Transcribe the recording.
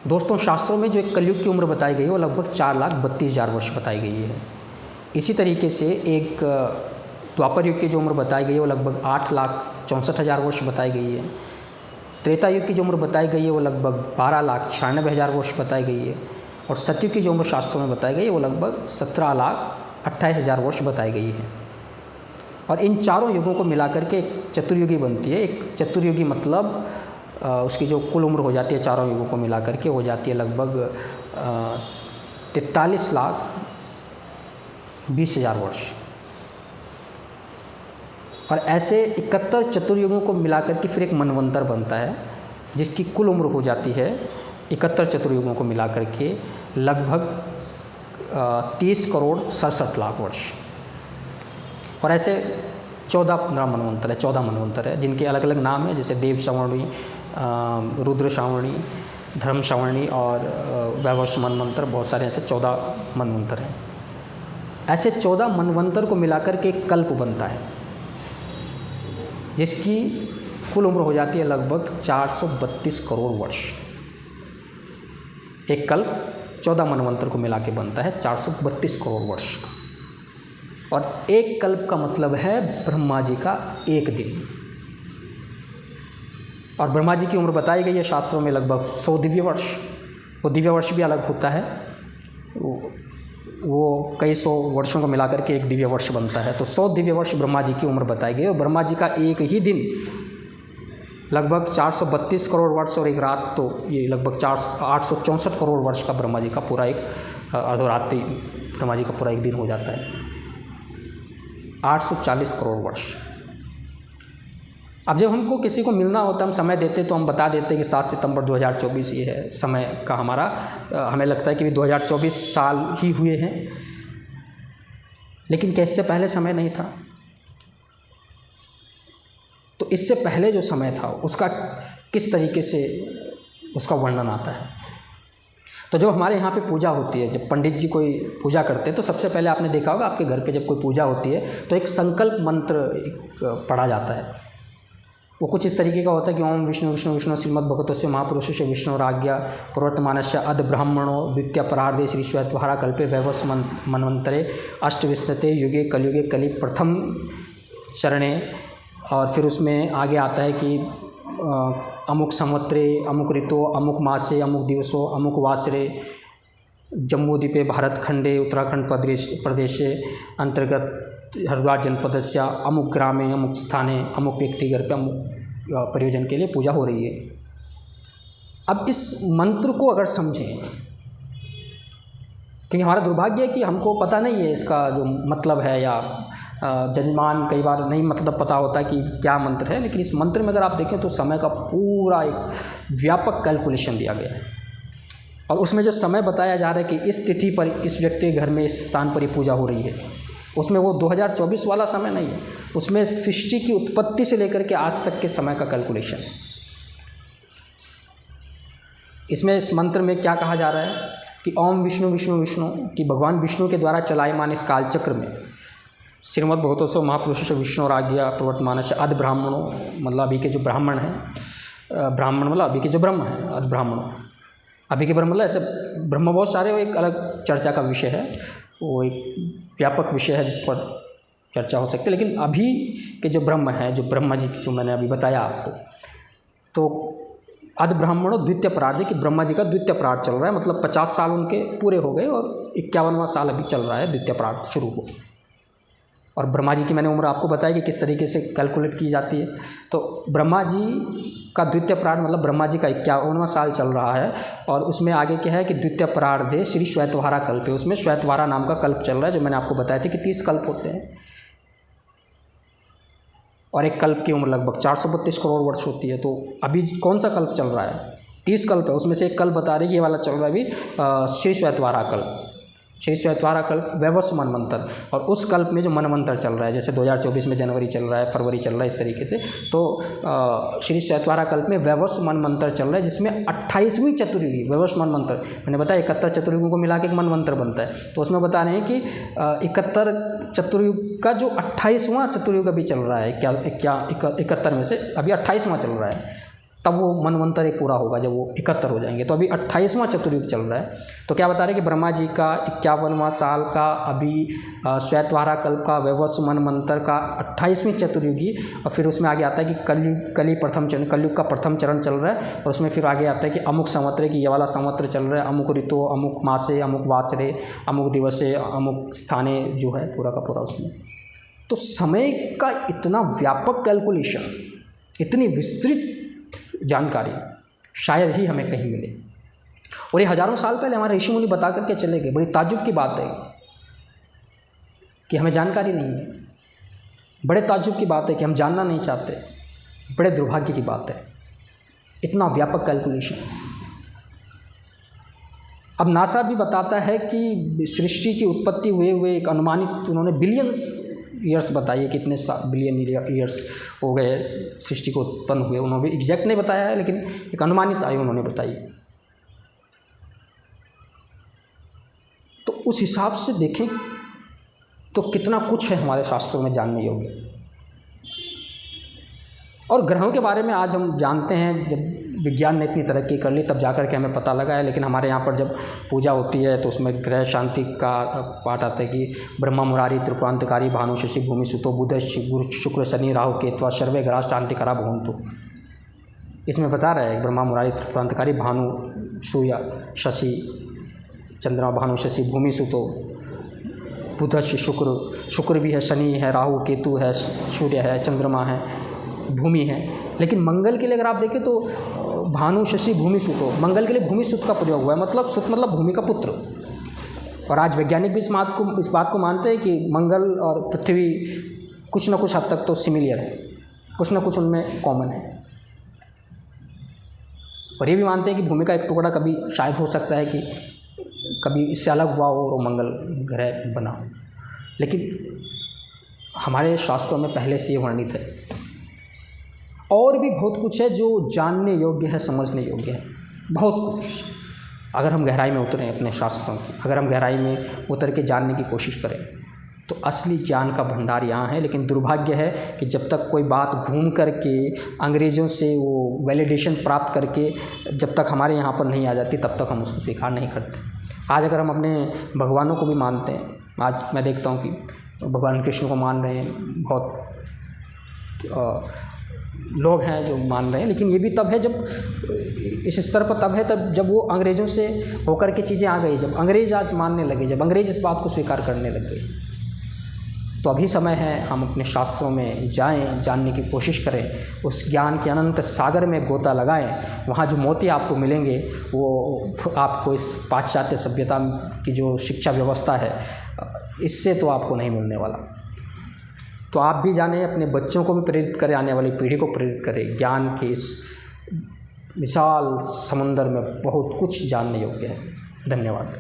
दोस्तों, शास्त्रों में जो एक कलयुग की उम्र बताई गई है वो लगभग 4,32,000 वर्ष बताई गई है। इसी तरीके से एक द्वापर युग की जो उम्र बताई गई है वो लगभग 8,64,000 वर्ष बताई गई है। त्रेता युग की जो उम्र बताई गई है वो लगभग 12,96,000 वर्ष बताई गई है। और सतयुग की जो उम्र शास्त्रों में बताई गई है वो लगभग 17,28,000 वर्ष बताई गई है। और इन चारों युगों को मिलाकर के एक चतुर्युगी बनती है। एक चतुर्युगी मतलब उसकी जो कुल उम्र हो जाती है चारों युगों को मिलाकर के हो जाती है लगभग 43,20,000 वर्ष। और ऐसे 71 चतुर्युगों को मिलाकर के फिर एक मनवंतर बनता है जिसकी कुल उम्र हो जाती है 71 चतुर्युगों को मिलाकर के लगभग 30,67,00,000 वर्ष। और ऐसे 14 मनवंतर है जिनके अलग अलग नाम हैं, जैसे देव श्रावणी, रुद्र श्रावणी, धर्म श्रावणी और वैवस्व मनवंतर। बहुत सारे ऐसे 14 मनवंतर हैं। ऐसे 14 मनवंतर को मिलाकर के एक कल्प बनता है जिसकी कुल उम्र हो जाती है लगभग 432 करोड़ वर्ष। एक कल्प 14 मनवंतर को मिला के बनता है 432 करोड़ वर्ष का। और एक कल्प का मतलब है ब्रह्मा जी का एक दिन। और ब्रह्मा जी की उम्र बताई गई है शास्त्रों में लगभग 100 दिव्य वर्ष। वो दिव्य वर्ष भी अलग होता है, वो कई सौ वर्षों को मिलाकर के एक दिव्य वर्ष बनता है। तो 100 दिव्य वर्ष ब्रह्मा जी की उम्र बताई गई। और ब्रह्मा जी का एक ही दिन लगभग 432 करोड़ वर्ष और एक रात, तो ये लगभग 864 करोड़ वर्ष का ब्रह्मा जी का पूरा एक अर्धरात्रि, ब्रह्मा जी का पूरा एक दिन हो जाता है 840 करोड़ वर्ष। अब जब हमको किसी को मिलना होता है, हम समय देते तो हम बता देते हैं कि 7 सितंबर 2024 ये है समय का हमारा। हमें लगता है कि 2024 साल ही हुए हैं, लेकिन क्या इससे पहले समय नहीं था? तो इससे पहले जो समय था उसका किस तरीके से उसका वर्णन आता है। तो जब हमारे यहाँ पे पूजा होती है, जब पंडित जी कोई पूजा करते हैं, तो सबसे पहले आपने देखा होगा आपके घर पे जब कोई पूजा होती है तो एक संकल्प मंत्र पढ़ा जाता है। वो कुछ इस तरीके का होता है कि ओम विष्णु विष्णु विष्णु श्रीमद्भगवतस्य महापुरुषस्य विष्णुराज्ञा प्रवर्तमानस्य अद्य ब्राह्मणो द्वितीय परार्धे श्री श्वेतवहारा कल्पे वैवस्व मनवंतरे अष्टविंशते युगे कलयुगे कलि प्रथम चरणे। और फिर उसमें आगे आता है कि अमुक संवत्सरे अमुक ऋतो अमुक मासे अमुक दिवसो अमुक वासरे जम्बूद्वीपे भारतखंडे उत्तराखंड प्रदेशे अंतर्गत हरिद्वार जनपदस्य अमुक ग्रामे अमुक स्थाने अमुक व्यक्ति घर पे अमुक प्रयोजन के लिए पूजा हो रही है। अब इस मंत्र को अगर समझें, क्योंकि हमारा दुर्भाग्य है कि हमको पता नहीं है इसका जो मतलब है, या जजमान कई बार नहीं मतलब पता होता कि क्या मंत्र है। लेकिन इस मंत्र में अगर आप देखें तो समय का पूरा एक व्यापक कैलकुलेशन दिया गया है। और उसमें जो समय बताया जा रहा है कि इस तिथि पर इस व्यक्ति के घर में इस स्थान पर ही पूजा हो रही है, उसमें वो 2024 वाला समय नहीं है, उसमें सृष्टि की उत्पत्ति से लेकर के आज तक के समय का कैलकुलेशन है। इसमें इस मंत्र में क्या कहा जा रहा है कि ओम विष्णु विष्णु विष्णु, कि भगवान विष्णु के द्वारा चलायमान इस कालचक्र में श्रीमद्भगवतस्य महापुरुषस्य विष्णुराज्ञा प्रवर्तमानस्य अद्य ब्राह्मणों, मतलब अभी के जो ब्राह्मण हैं, ब्राह्मण मतलब अभी के जो ब्रह्म हैं, अद्य ब्राह्मणों, अभी के ब्रह्म मतलब ऐसे ब्रह्म बहुत सारे, वो एक अलग चर्चा का विषय है, वो एक व्यापक विषय है जिस पर चर्चा हो सकती है। लेकिन अभी के जो ब्रह्म हैं, जो ब्रह्मा जी जो मैंने अभी बताया आपको, तो अद्य ब्राह्मणों द्वितीय परार्ध, कि ब्रह्मा जी का द्वितीय परार्ध चल रहा है, मतलब 50 साल उनके पूरे हो गए और 51वां साल अभी चल रहा है द्वितीय परार्ध शुरू हो। और ब्रह्मा जी की मैंने उम्र आपको बताई कि किस तरीके से कैलकुलेट की जाती है। तो ब्रह्मा जी का द्वितीय परार्ध मतलब ब्रह्मा जी का 51वां साल चल रहा है। और उसमें आगे क्या है कि द्वितीय परार्धे श्री श्वेतवहारा कल्प है, उसमें श्वेतवहारा नाम का कल्प चल रहा है, जो मैंने आपको बताया था कि 30 कल्प होते हैं और एक कल्प की उम्र लगभग 432 करोड़ वर्ष होती है। तो अभी कौन सा कल्प चल रहा है? 30 कल्प है, उसमें से एक कल्प बता रही है, ये वाला चल रहा है अभी श्री श्वेतवहारा कल्प, श्री श्वेतवहारा कल्प वैवस्व मनवंतर। और उस कल्प में जो मनवंतर चल रहा है, जैसे 2024 में जनवरी चल रहा है, फरवरी चल रहा है, इस तरीके से, तो श्री श्वेतवहारा कल्प में वैवस्व मनवंतर चल रहा है, जिसमें 28वीं चतुर्युगी वैवस्व मनवंतर, मैंने बताया 71 चतुर्युगों को मिला के एक मनवंतर बनता है। तो उसमें बता रहे हैं कि 71 चतुर्युग का जो 28वां चतुर्युग अभी चल रहा है, 71 में से अभी 28वां चल रहा है। तब वो मनवंतर एक पूरा होगा, जब वो 71 हो जाएंगे। तो अभी 28वां चतुर्युग चल रहा है। तो क्या बता रहे हैं कि ब्रह्मा जी का 51वां साल का अभी श्वेतवारा कल्प का वैवस्व मनवंतर का 28वीं चतुर्युगी, और फिर उसमें आगे आता है कि कलयुग का प्रथम चरण चल रहा है, और उसमें फिर आगे आता है कि अमुक संवत्सरे की ये वाला संवत्सर चल रहा है, अमुक ऋतु, अमुक मासे, अमुक वात्सरे, अमुक दिवसे, अमुक स्थाने जो है पूरा का पूरा उसमें। तो समय का इतना व्यापक कैलकुलेशन, इतनी विस्तृत जानकारी शायद ही हमें कहीं मिले, और ये हजारों साल पहले हमारे ऋषि मुनि बता करके चले गए। बड़ी ताज्जुब की बात है कि हमें जानकारी नहीं है, बड़े ताज्जुब की बात है कि हम जानना नहीं चाहते, बड़े दुर्भाग्य की बात है, इतना व्यापक कैलकुलेशन। अब नासा भी बताता है कि सृष्टि की उत्पत्ति हुए एक अनुमानित, उन्होंने बिलियंस ईयर्स बताइए, कितने बिलियन ईयर्स हो गए सृष्टि को उत्पन्न हुए। उन्होंने भी एग्जैक्ट नहीं बताया है, लेकिन एक अनुमानित आयु उन्होंने बताई। तो उस हिसाब से देखें तो कितना कुछ है हमारे शास्त्रों में जानने योग्य। और ग्रहों के बारे में आज हम जानते हैं, जब विज्ञान ने इतनी तरक्की कर ली तब जाकर के हमें पता लगा है। लेकिन हमारे यहाँ पर जब पूजा होती है तो उसमें ग्रह शांति का पाठ आता है कि ब्रह्मा मुरारी त्रिपुरांतकारी भानु शशि भूमि सुतो बुध गुरु शुक्र शनि राहु केतवा सर्वे ग्रह शांति करा भवन्तु। इसमें बता रहा है ब्रह्मा मुरारी त्रिपुरांतकारी भानु सूर्य शशि चंद्रमा भानु शशि भूमि सुतो बुध शुक्र भी है, शनि है, राहु केतु है, सूर्य है, चंद्रमा है, भूमि है। लेकिन मंगल के लिए अगर आप देखें तो भानु शशि भूमि सुतो, मंगल के लिए भूमि सुत का प्रयोग हुआ है, मतलब सुत मतलब भूमि का पुत्र। और आज वैज्ञानिक भी इस बात को मानते हैं कि मंगल और पृथ्वी कुछ न कुछ हद तक तो सिमिलियर है, कुछ न कुछ उनमें कॉमन है। और ये भी मानते हैं कि भूमि का एक टुकड़ा कभी शायद हो सकता है कि कभी इससे अलग हुआ हो और मंगल ग्रह बना हो। लेकिन हमारे शास्त्रों में पहले से ये वर्णित है। और भी बहुत कुछ है जो जानने योग्य है, समझने योग्य है, बहुत कुछ। अगर हम गहराई में उतरें अपने शास्त्रों की, अगर हम गहराई में उतर के जानने की कोशिश करें तो असली ज्ञान का भंडार यहाँ है। लेकिन दुर्भाग्य है कि जब तक कोई बात घूम करके अंग्रेज़ों से वो वैलिडेशन प्राप्त करके जब तक हमारे यहाँ पर नहीं आ जाती तब तक हम उसको स्वीकार नहीं करते। आज अगर हम अपने भगवानों को भी मानते हैं, आज मैं देखता हूँ कि भगवान कृष्ण को मान रहे हैं, बहुत लोग हैं जो मान रहे हैं, लेकिन ये भी तब है जब इस स्तर पर तब है तब जब वो अंग्रेज़ों से होकर के चीज़ें आ गई, जब अंग्रेज़ आज मानने लगे, जब अंग्रेज़ इस बात को स्वीकार करने लग गए। तो अभी समय है हम अपने शास्त्रों में जाएं, जानने की कोशिश करें, उस ज्ञान के अनंत सागर में गोता लगाएं। वहाँ जो मोती आपको मिलेंगे वो आपको इस पाश्चात्य सभ्यता की जो शिक्षा व्यवस्था है इससे तो आपको नहीं मिलने वाला। तो आप भी जानें, अपने बच्चों को भी प्रेरित करें, आने वाली पीढ़ी को प्रेरित करें। ज्ञान के इस विशाल समुंदर में बहुत कुछ जानने योग्य है। धन्यवाद।